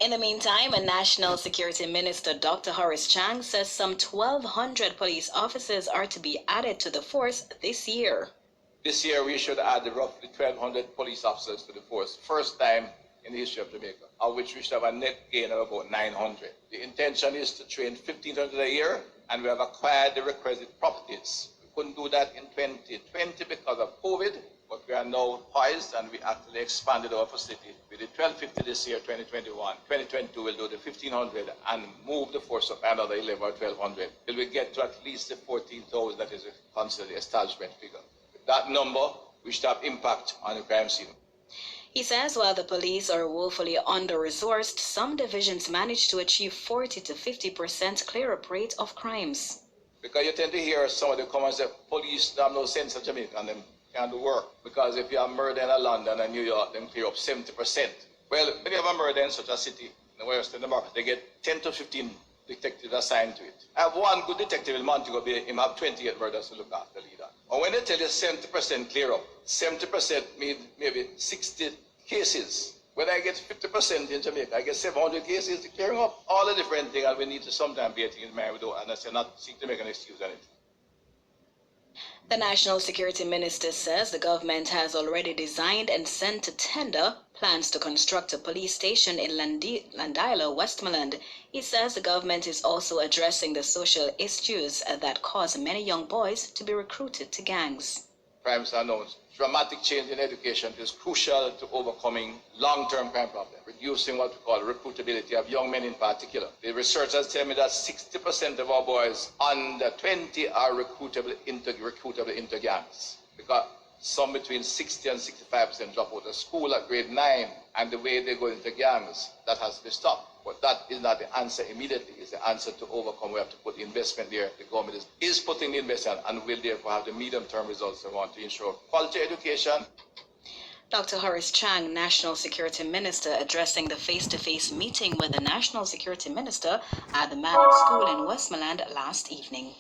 In the meantime, a National Security Minister, Dr. Horace Chang, says some 1,200 police officers are to be added to the force this year. This year, we should add roughly 1,200 police officers to the force, first time in the history of Jamaica, of which we should have a net gain of about 900. The intention is to train 1,500 a year, and we have acquired the requisite properties. We couldn't do that in 2020 because of COVID, but we are now poised, and we actually expanded our facility. We did 1,250 this year, 2021. 2022, we'll do the 1,500 and move the force up another 11 or 1,200 till we get to at least the 14,000 that is considered the establishment figure. With that number, we should have impact on the crime scene. He says while the police are woefully under-resourced, some divisions manage to achieve 40 to 50% clear-up rate of crimes. Because you tend to hear somebody come and say, police have no sense of Jamaica and them can't do work. Because if you have murder in London and New York, then clear up 70%. Well, when you have a murder in such a city, in the Western America, they get 10 to 15 detectives assigned to it. I have one good detective in Montego Bay, him have 28 murders to look after, leader. And when they tell you 70% clear up, 70% means maybe 60 cases. When I get 50% in Jamaica, I get 700 cases clearing up all the different things, and we need to sometimes be in mind with and I say not seek to make an excuse on it. The National Security Minister says the government has already designed and sent to tender plans to construct a police station in Landila, Westmoreland. He says the government is also addressing the social issues that cause many young boys to be recruited to gangs. Prime Minister announced dramatic change in education is crucial to overcoming long-term crime problems, reducing what we call recruitability of young men in particular. The researchers tell me that 60% of our boys under 20 are recruitable into gangs, because some between 60 and 65% drop out of school at grade 9, and the way they go into gangs, that has to be stopped. But that is not the answer immediately. It's the answer to overcome. We have to put the investment there. The government is putting the investment and will therefore have the medium-term results we want to ensure quality education. Dr. Horace Chang, National Security Minister, addressing the face-to-face meeting with the National Security Minister at the Maddox School in Westmoreland last evening.